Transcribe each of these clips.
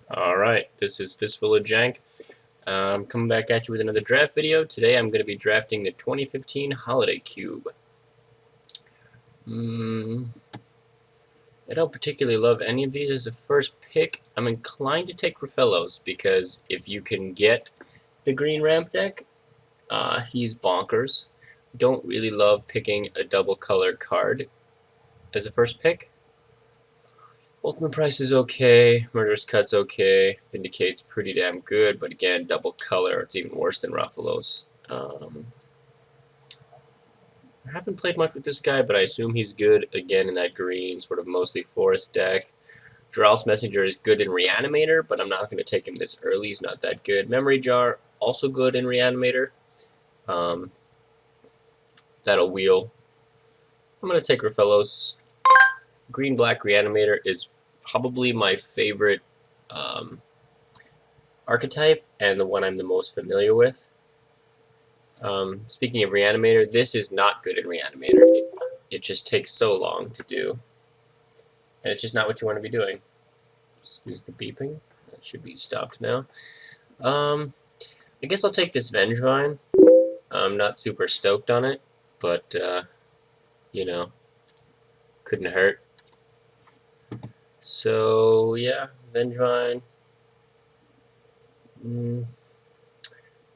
Alright, this is Fistful of Jank. Coming back at you with another draft video. Today I'm going to be drafting the 2015 Holiday Cube. I don't particularly love any of these as a first pick. I'm inclined to take Rafellos because if you can get the green ramp deck, he's bonkers. Don't really love picking a double color card as a first pick. Ultimate Price is okay, Murderous Cut's okay, Vindicate's pretty damn good, but again, double color, it's even worse than Rathalos. I haven't played much with this guy, but I assume he's good again in that green, sort of mostly forest deck. Geralf's Messenger is good in Reanimator, but I'm not going to take him this early, he's not that good. Memory Jar, also good in Reanimator. That'll wheel. I'm going to take Rafellos. Green-Black Reanimator is probably my favorite archetype and the one I'm the most familiar with. Speaking of Reanimator, this is not good in Reanimator. It just takes so long to do, and it's just not what you want to be doing. Excuse the beeping. That should be stopped now. I guess I'll take this Vengevine. I'm not super stoked on it, but you know, couldn't hurt. So yeah, Vengevine.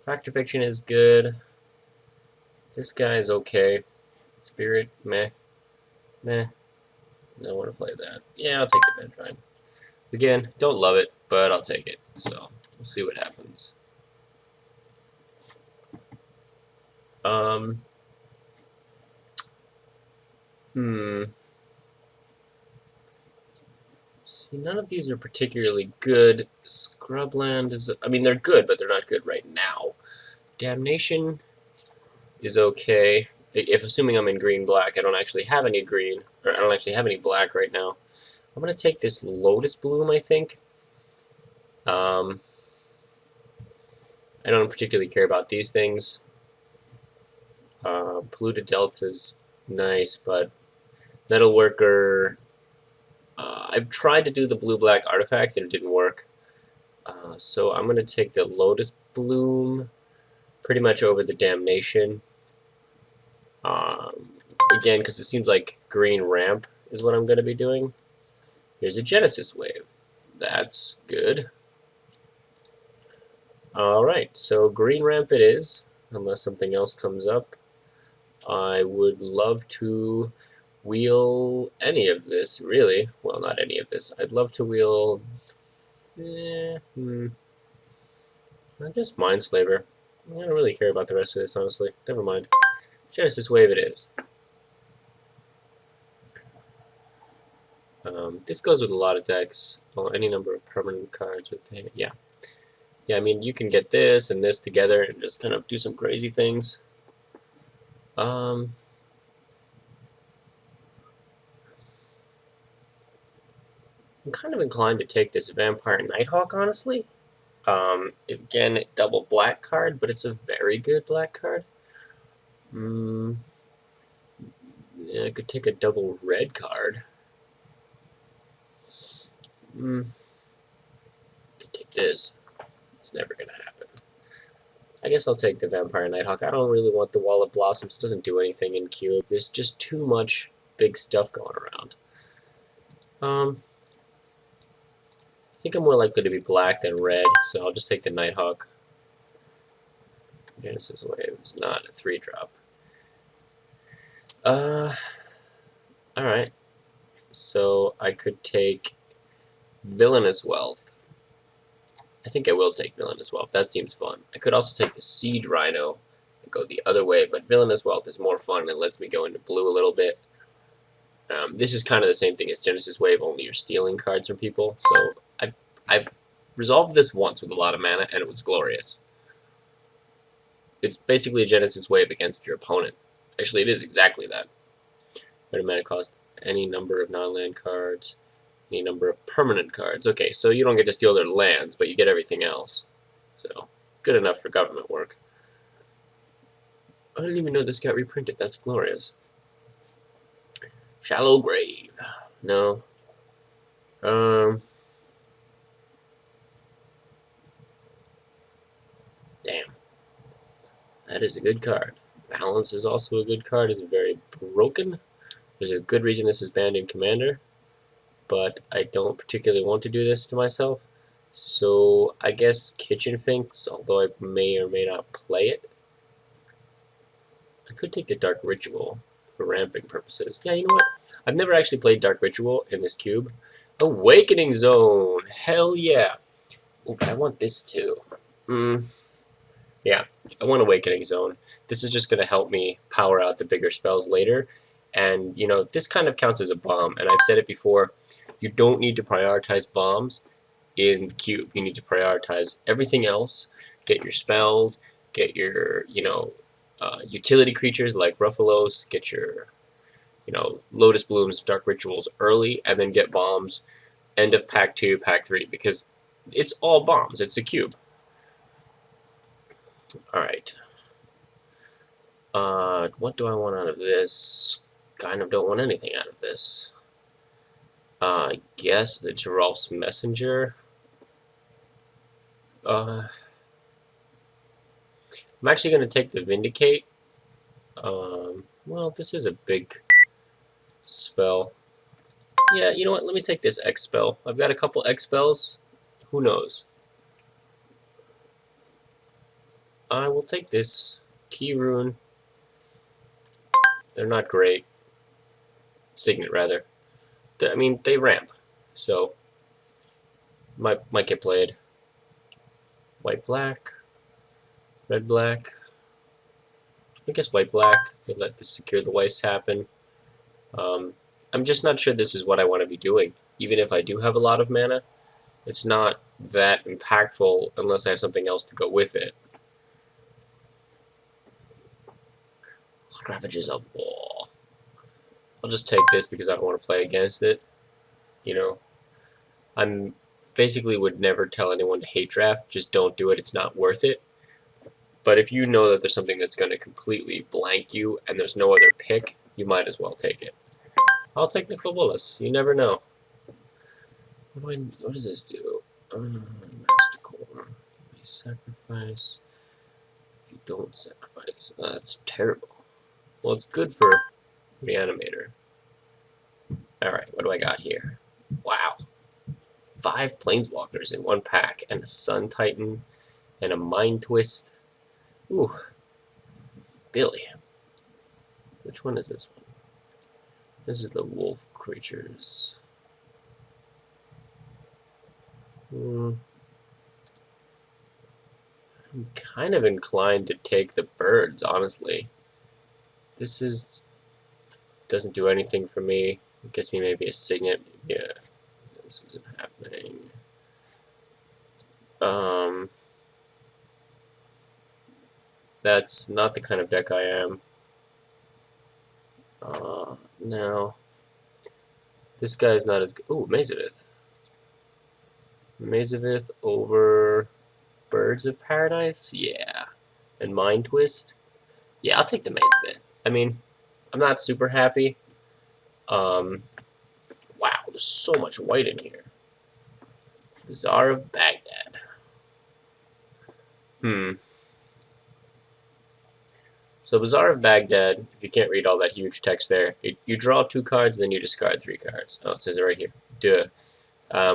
Fact or Fiction is good. This guy is okay. Spirit, meh. Meh. Don't want to play that. Yeah, I'll take the Vengevine. Again, don't love it, but I'll take it. So we'll see what happens. See, none of these are particularly good. Scrubland is, I mean, they're good, but they're not good right now. Damnation is okay. If assuming I'm in green-black, I don't actually have any green, or I don't actually have any black right now. I'm going to take this Lotus Bloom, I think. I don't particularly care about these things. Polluted Delta is nice, but Metalworker... I've tried to do the blue-black artifact and it didn't work. So I'm going to take the Lotus Bloom pretty much over the Damnation. Again, because it seems like green ramp is what I'm going to be doing. Here's a Genesis Wave. That's good. Alright, so green ramp it is, unless something else comes up. I would love to wheel any of this, really. Well, not any of this. I'd love to wheel... I guess Mindslaver. I don't really care about the rest of this, honestly. Never mind. Genesis Wave it is. This goes with a lot of decks. Well, any number of permanent cards with the... Yeah. Yeah, I mean, you can get this and this together and just kind of do some crazy things. I'm kind of inclined to take this Vampire Nighthawk, honestly. Again, double black card, but it's a very good black card. Yeah, I could take a double red card. Could take this. It's never gonna happen. I guess I'll take the Vampire Nighthawk. I don't really want the Wall of Blossoms. It doesn't do anything in Cube. There's just too much big stuff going around. I think I'm more likely to be black than red, so I'll just take the Nighthawk. Genesis Wave is not a 3-drop. Alright. So I could take Villainous Wealth. I think I will take Villainous Wealth. That seems fun. I could also take the Siege Rhino and go the other way, but Villainous Wealth is more fun and it lets me go into blue a little bit. This is kind of the same thing as Genesis Wave, only you're stealing cards from people. So I've resolved this once with a lot of mana, and it was glorious. It's basically a Genesis Wave against your opponent. Actually, it is exactly that. Red mana cost any number of non-land cards, any number of permanent cards. Okay, so you don't get to steal their lands, but you get everything else. So, good enough for government work. I didn't even know this got reprinted. That's glorious. Shallow Grave. No. That is a good card. Balance is also a good card. It's very broken. There's a good reason this is banned in Commander, but I don't particularly want to do this to myself. So I guess Kitchen Finks, although I may or may not play it. I could take the Dark Ritual for ramping purposes. Yeah, you know what? I've never actually played Dark Ritual in this cube. Awakening Zone! Hell yeah! Oh, but I want this too. Yeah, I want Awakening Zone. This is just going to help me power out the bigger spells later. And, you know, this kind of counts as a bomb. And I've said it before, you don't need to prioritize bombs in cube. You need to prioritize everything else. Get your spells, get your, utility creatures like Ruffalos, get your, Lotus Blooms, Dark Rituals early, and then get bombs end of pack 2, pack 3, because it's all bombs. It's a cube. Alright. What do I want out of this? Kind of don't want anything out of this. I guess the Geralf's Messenger. I'm actually going to take the Vindicate. Well, this is a big spell. Yeah, you know what? Let me take this X spell. I've got a couple X spells. Who knows? I will take this. Key Rune. They're not great. Signet, rather. I mean, they ramp. So, might get played. White-black. Red-black. I guess white-black. They let the Secure the Weiss happen. I'm just not sure this is what I want to be doing. Even if I do have a lot of mana, it's not that impactful unless I have something else to go with it. Ravages of War. I'll just take this because I don't want to play against it. You know, I'm basically would never tell anyone to hate draft. Just don't do it. It's not worth it. But if you know that there's something that's going to completely blank you and there's no other pick, you might as well take it. I'll take Nicol Bolas. You never know. What does this do? Master Core. You may sacrifice. If you don't sacrifice, that's terrible. Well, it's good for Reanimator. Alright, what do I got here? Wow. 5 Planeswalkers in one pack, and a Sun Titan, and a Mind Twist. Ooh. Billy. Which one is this one? This is the Wolf Creatures. I'm kind of inclined to take the birds, honestly. This doesn't do anything for me. It gets me maybe a Signet. Yeah, this isn't happening. That's not the kind of deck I am. No. This guy's not as good. Ooh, Mazavith. Mazavith over Birds of Paradise? Yeah. And Mind Twist? Yeah, I'll take the Mazavith. I mean, I'm not super happy. Wow, there's so much white in here. Bazaar of Baghdad. So Bazaar of Baghdad, if you can't read all that huge text there, you draw 2 cards, then you discard 3 cards. Oh, it says it right here. Duh.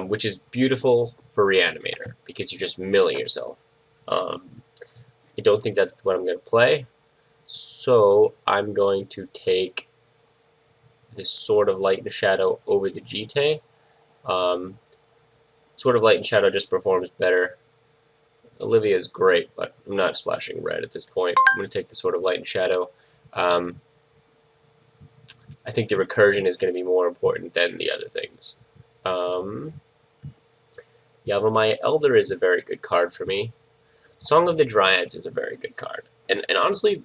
Which is beautiful for Reanimator, because you're just milling yourself. I don't think that's what I'm going to play. So I'm going to take this Sword of Light and Shadow over the Jitte. Sword of Light and Shadow just performs better. Olivia is great, but I'm not splashing red at this point. I'm going to take the Sword of Light and Shadow. I think the recursion is going to be more important than the other things. Yavimaya Elder is a very good card for me. Song of the Dryads is a very good card. And honestly,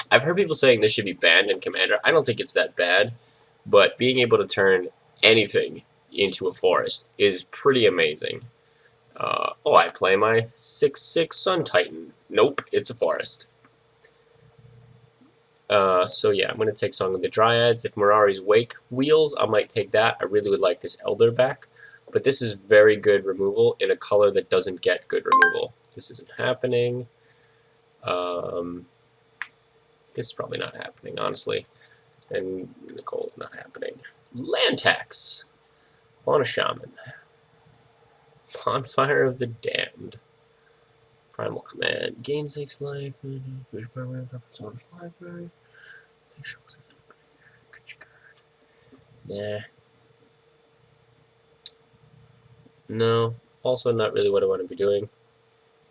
I've heard people saying this should be banned in Commander. I don't think it's that bad, but being able to turn anything into a forest is pretty amazing. Oh, I play my 6/6 Sun Titan. Nope, it's a forest. So yeah, I'm going to take Song of the Dryads. If Mirari's Wake wheels, I might take that. I really would like this Elder back. But this is very good removal in a color that doesn't get good removal. This isn't happening. This is probably not happening, honestly. And Nicole's not happening. Land tax. Fauna Shaman. Bonfire of the Damned. Primal Command. Gain 6 life. Library. Nah. No. Also not really what I want to be doing.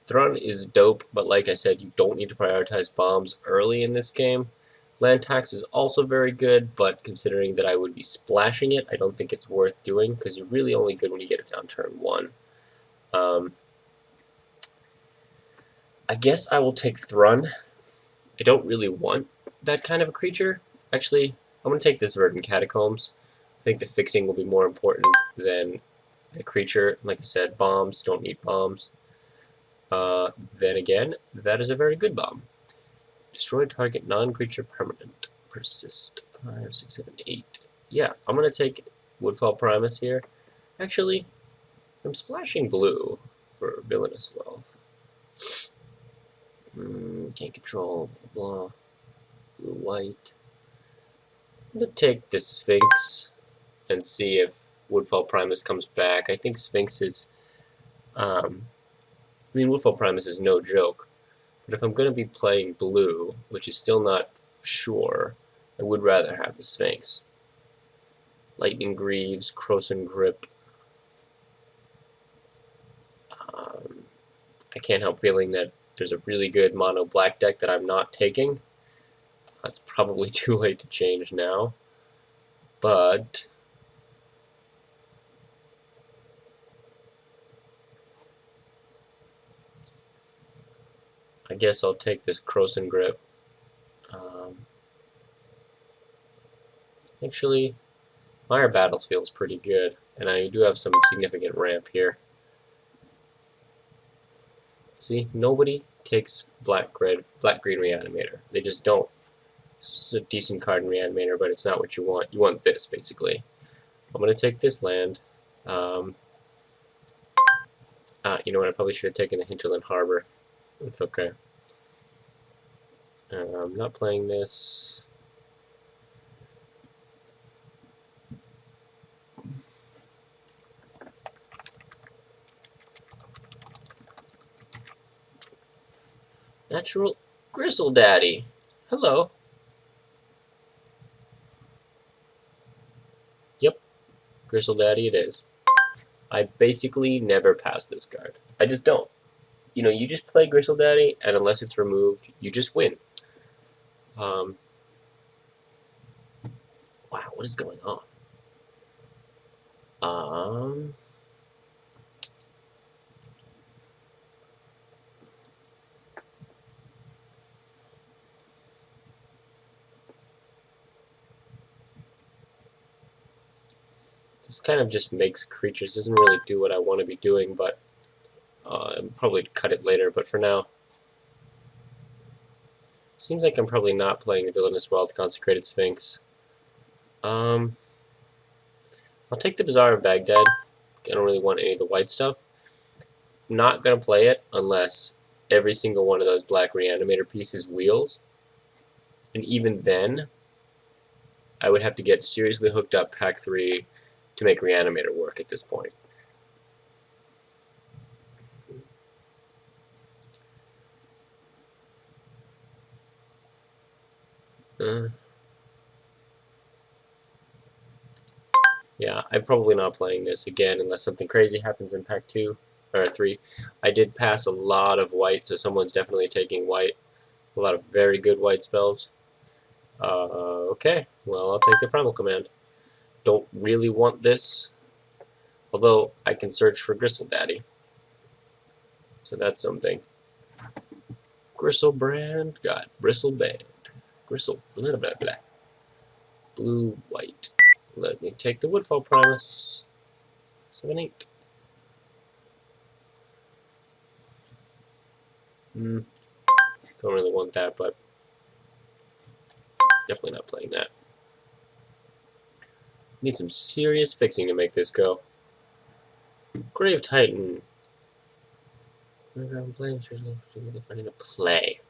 Thrun is dope, but like I said, you don't need to prioritize bombs early in this game. Land tax is also very good, but considering that I would be splashing it, I don't think it's worth doing, because you're really only good when you get it down turn 1. I guess I will take Thrun. I don't really want that kind of a creature. Actually, I'm going to take this Verdant Catacombs. I think the fixing will be more important than the creature. Like I said, bombs, don't need bombs. Then again, that is a very good bomb. Destroy target non-creature permanent. Persist. 5, 6, 7, 8. Yeah, I'm going to take Woodfall Primus here. Actually, I'm splashing blue for Villainous Wealth. Can't control, blah, blah. Blue, white. I'm going to take the Sphinx and see if Woodfall Primus comes back. I think Sphinx is... Woodfall Primus is no joke. But if I'm going to be playing blue, which is still not sure, I would rather have the Sphinx. Lightning Greaves, Krosan Grip. I can't help feeling that there's a really good mono black deck that I'm not taking. It's probably too late to change now. But I guess I'll take this Krosan Grip. Actually, Mire Battles feels pretty good, and I do have some significant ramp here. See, nobody takes black-green Reanimator. They just don't. This is a decent card in Reanimator, but it's not what you want. You want this, basically. I'm going to take this land. You know what? I probably should have taken the Hinterland Harbor. It's okay. I'm not playing this. Natural Gristle Daddy. Hello. Yep. Gristle Daddy it is. I basically never pass this card. I just don't. You know, you just play Gristle Daddy, and unless it's removed, you just win. Wow, what is going on? This kind of just makes creatures. Doesn't really do what I want to be doing, but I'll probably cut it later. But for now, seems like I'm probably not playing the Villainous Wealth Consecrated Sphinx. I'll take the Bazaar of Baghdad. I don't really want any of the white stuff. Not gonna play it unless every single one of those black Reanimator pieces wheels. And even then, I would have to get seriously hooked up pack 3 to make Reanimator work at this point. Yeah, I'm probably not playing this again unless something crazy happens in pack 2 or 3. I did pass a lot of white, so someone's definitely taking white. A lot of very good white spells. Okay, well, I'll take the Primal Command. Don't really want this, although I can search for Gristle Daddy. So that's something. Gristlebrand, got Bristleband. Gristle, blah, blah, blah. Blue, white. Let me take the Woodfall Primus. 7, 8. Don't really want that, but definitely not playing that. Need some serious fixing to make this go. Grave Titan. I'm playing. Finding a play.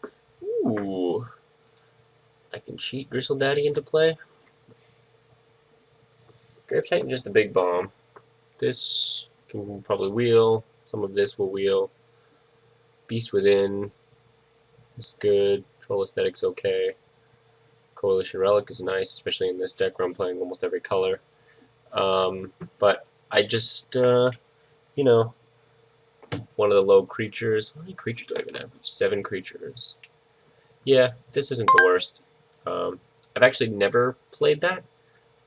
Ooh. I can cheat Gristle Daddy into play. Grave Titan, just a big bomb. This can probably wheel. Some of this will wheel. Beast Within is good. Troll Aesthetic's okay. Coalition Relic is nice, especially in this deck where I'm playing almost every color. But I just, you know, one of the low creatures. How many creatures do I even have? 7 creatures. Yeah, this isn't the worst. I've actually never played that,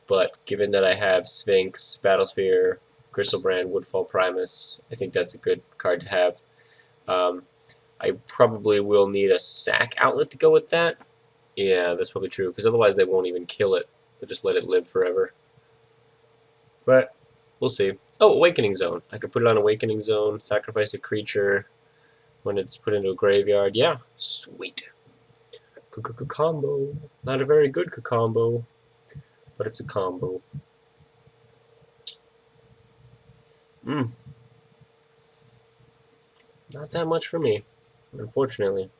but given that I have Sphinx, Battlesphere, Griselbrand, Woodfall Primus, I think that's a good card to have. I probably will need a sack outlet to go with that. Yeah, that's probably true, because otherwise they won't even kill it. They'll just let it live forever. But we'll see. Oh, Awakening Zone. I could put it on Awakening Zone, sacrifice a creature when it's put into a graveyard. Yeah, sweet. Combo. Not a very good combo, but it's a combo. Not that much for me, unfortunately.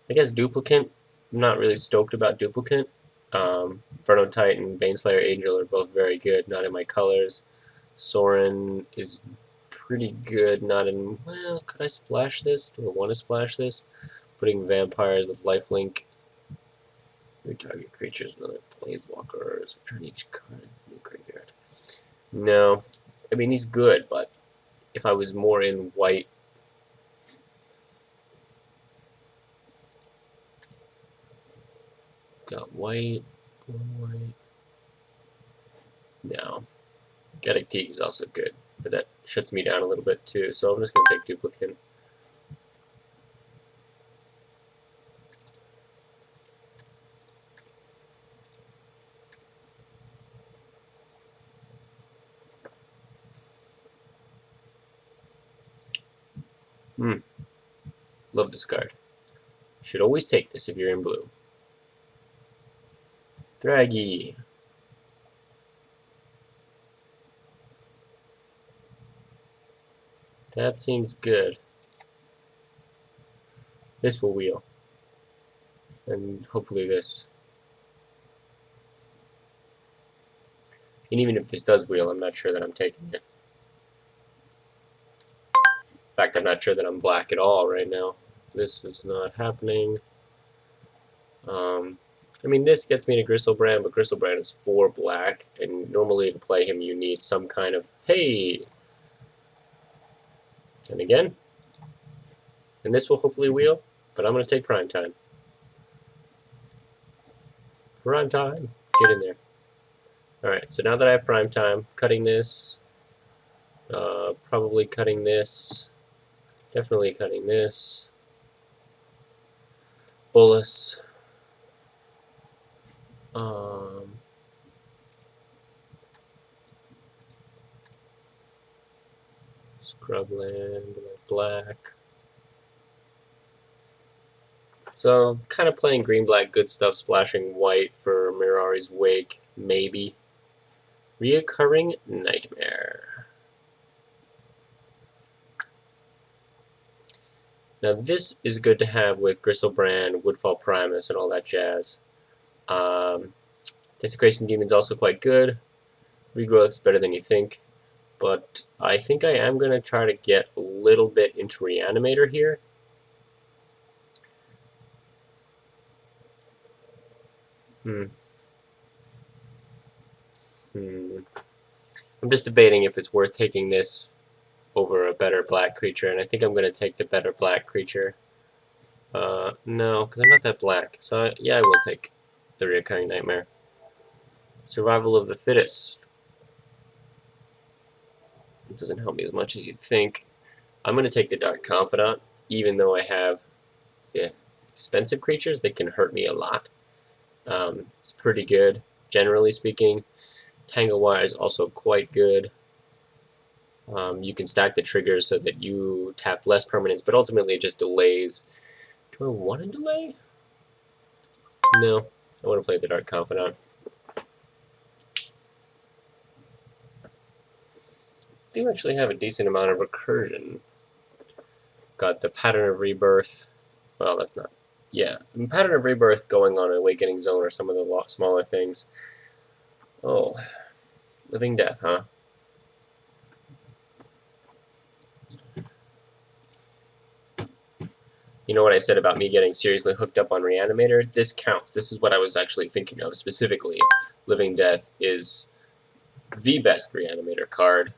I guess Duplicant. I'm not really stoked about Duplicant. Inferno Titan, Baneslayer Angel are both very good, not in my colors. Sorin is pretty good, not in... Well, could I splash this? Do I want to splash this? Putting vampires with lifelink. Retarget creatures and other planeswalkers. Return each card in the graveyard. No. I mean, he's good, but if I was more in white... Got white, one white. No. Gaddock Teeg is also good, but that shuts me down a little bit too, so I'm just going to take Duplicant. Love this card. Should always take this if you're in blue. Draggy. That seems good. This will wheel. And hopefully this. And even if this does wheel, I'm not sure that I'm taking it. In fact, I'm not sure that I'm black at all right now. This is not happening. I mean, this gets me to Griselbrand, but Griselbrand is 4 black, and normally to play him you need some kind of, hey! And again. And this will hopefully wheel, but I'm going to take Prime Time. Prime Time! Get in there. Alright, so now that I have Prime Time, cutting this, probably cutting this, definitely cutting this, Bolus, Scrubland, black. So, kind of playing green-black good stuff, splashing white for Mirari's Wake, maybe. Reoccurring Nightmare. Now this is good to have with Griselbrand, Woodfall Primus, and all that jazz. Desecration Demon's also quite good. Regrowth is better than you think. But I think I am going to try to get a little bit into Reanimator here. I'm just debating if it's worth taking this over a better black creature, and I think I'm going to take the better black creature. No, because I'm not that black. So, yeah, I will take the Reoccurring Nightmare. Survival of the Fittest. It doesn't help me as much as you'd think. I'm going to take the Dark Confidant, even though I have the expensive creatures that can hurt me a lot. It's pretty good, generally speaking. Tangle Wire is also quite good. You can stack the triggers so that you tap less permanents, but ultimately it just delays. Do I want to delay? No, I want to play the Dark Confidant. I do actually have a decent amount of recursion. Got the Pattern of Rebirth. Well, that's not Yeah, and Pattern of Rebirth going on Awakening Zone are some of the smaller things. Oh, Living Death, huh? You know what I said about me getting seriously hooked up on Reanimator? This counts. This is what I was actually thinking of specifically. Living Death is the best Reanimator card.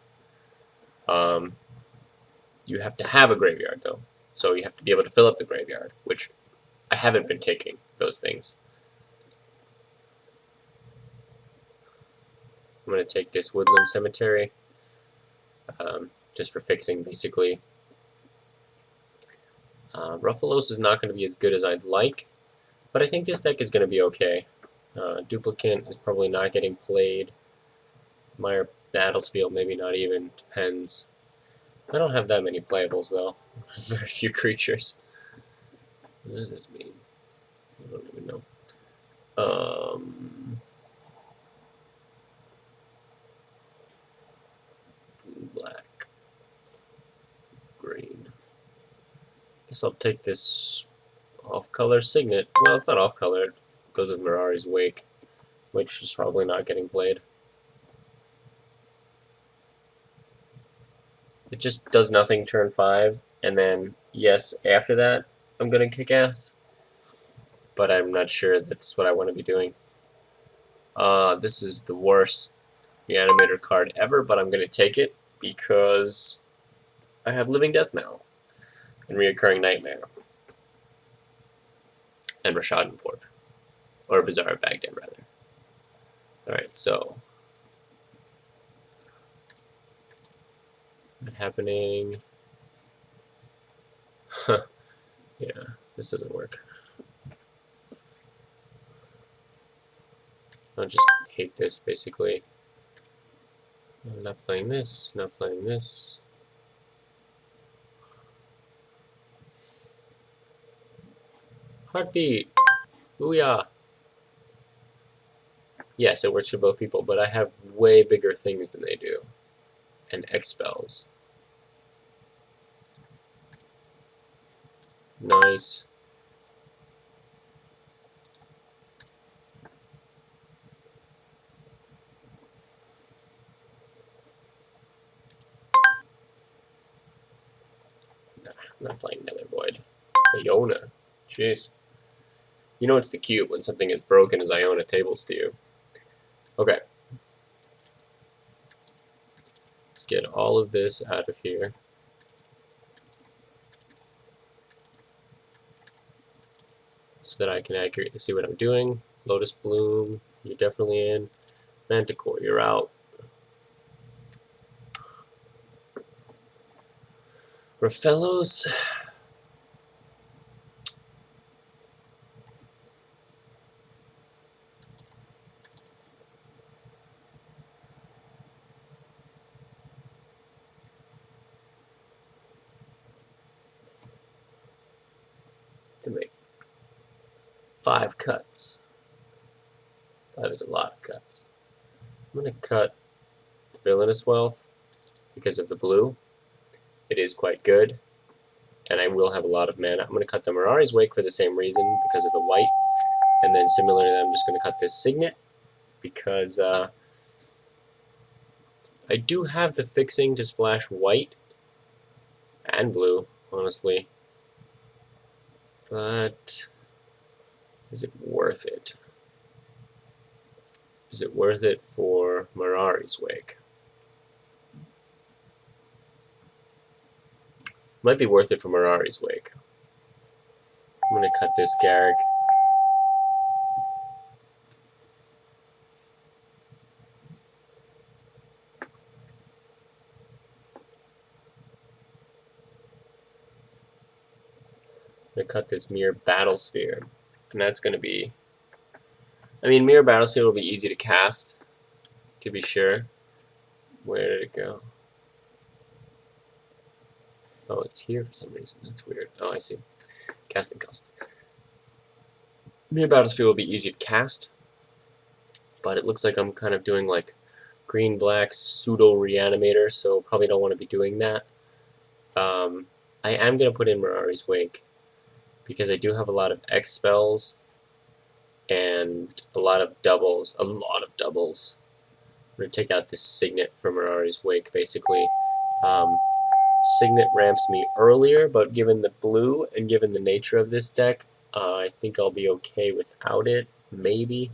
You have to have a graveyard, though. So you have to be able to fill up the graveyard, which I haven't been taking those things. I'm going to take this Woodland Cemetery, just for fixing, basically. Ruffalos is not going to be as good as I'd like, but I think this deck is going to be okay. Duplicant is probably not getting played. Mire Battlesfield, maybe not even. Depends. I don't have that many playables, though. Very few creatures. What does this mean? I don't even know. Blue, black, green. Guess I'll take this off-color Signet. Well, it's not off-color. It goes with Mirari's Wake, which is probably not getting played. It just does nothing turn 5, and then, yes, after that, I'm going to kick ass. But I'm not sure that's what I want to be doing. This is the worst Reanimator card ever, but I'm going to take it because I have Living Death now and Reoccurring Nightmare and Rashadenport, or Bazaar of Baghdad, rather. Alright, so what's happening? Huh. Yeah, this doesn't work. I just hate this, basically. I'm not playing this, not playing this. Heartbeat! Booyah! Yes, it works for both people, but I have way bigger things than they do. And X-Spells. Nice. I'm not playing Nether Void. Iona. Jeez. You know it's the cube when something as broken as Iona tables to you. Okay. Let's get all of this out of here. So that I can accurately see what I'm doing. Lotus Bloom, you're definitely in. Manticore, you're out. Raffellos. To make 5 cuts. 5 is a lot of cuts. I'm going to cut the Villainous Wealth because of the blue. It is quite good, and I will have a lot of mana. I'm going to cut the Mirari's Wake for the same reason, because of the white. And then similarly, I'm just going to cut this Signet, because I do have the fixing to splash white and blue, honestly. But is it worth it? Is it worth it for Mirari's Wake? Might be worth it for Mirari's Wake. I'm going to cut this Garruk. I'm going to cut this Mirror Battlesphere. And that's going to be... I mean, Mirror Battlefield will be easy to cast, to be sure. Where did it go? Oh, it's here for some reason. That's weird. Oh, I see. Casting cost. Mirror Battlefield will be easy to cast, but it looks like I'm kind of doing like green-black pseudo-reanimator, so probably don't want to be doing that. I am going to put in Mirari's Wake, because I do have a lot of X spells and a lot of doubles. A lot of doubles. I'm going to take out this Signet from Mirari's Wake, basically. Signet ramps me earlier, but given the blue and given the nature of this deck, I think I'll be okay without it, maybe.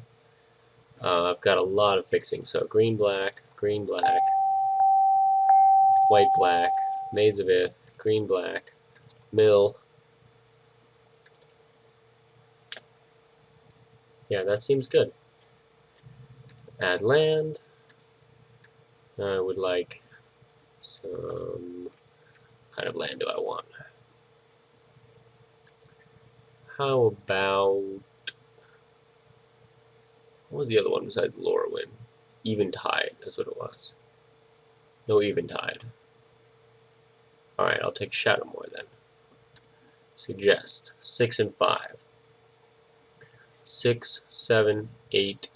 I've got a lot of fixing, so green, black, white, black, Maze of Ith, green, black, mill. Yeah, that seems good. Add land. I would like some... What kind of land do I want? How about... What was the other one besides Lorwyn? Eventide, that's what it was. No Eventide. Alright, I'll take Shadowmoor then. Suggest 6 and 5. 6, 7, 8.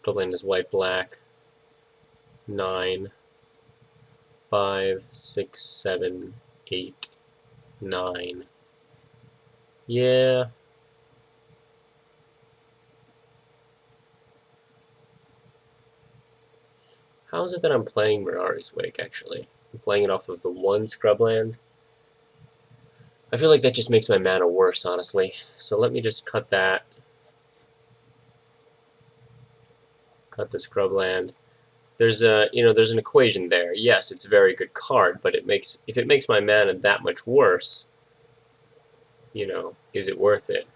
Land is white, black. 9. 5, 6, 7, 8, 9. Yeah. How is it that I'm playing Mirari's Wake, actually? I'm playing it off of the 1 scrubland. I feel like that just makes my mana worse, honestly. So let me just cut that. Cut the scrubland. There's a, there's an equation there. Yes, it's a very good card, but if it makes my mana that much worse, is it worth it?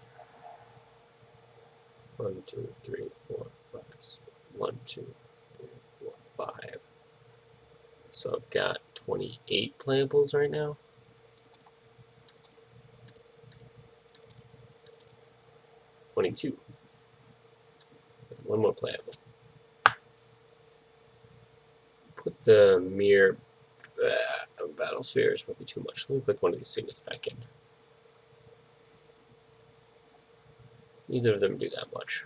1, 2, 3, 4, 5. 1, 2, 3, 4, 5. So I've got 28 playables right now. $22. One more playable. Put the mirror battle sphere is probably too much. Let me put one of these signets back in. Neither of them do that much.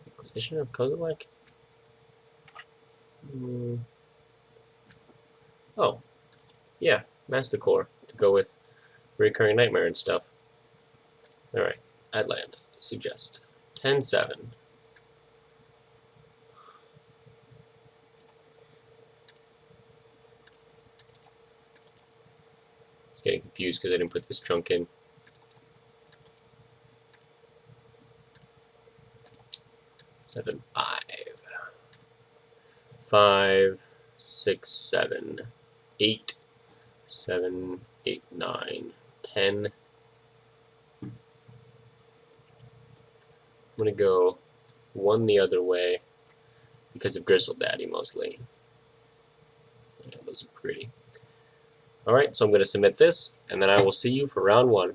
Acquisition of Kozilek? Oh, yeah, Mastercore to go with Recurring Nightmare and stuff. Alright, add land. Suggest 10-7. Getting confused because I didn't put this chunk in. Seven, 5, 6, 7, 8, 7, 8, 9, 10. I'm gonna go 1 the other way because of Gristle Daddy mostly. Yeah, those are pretty. Alright, so I'm going to submit this, and then I will see you for round 1.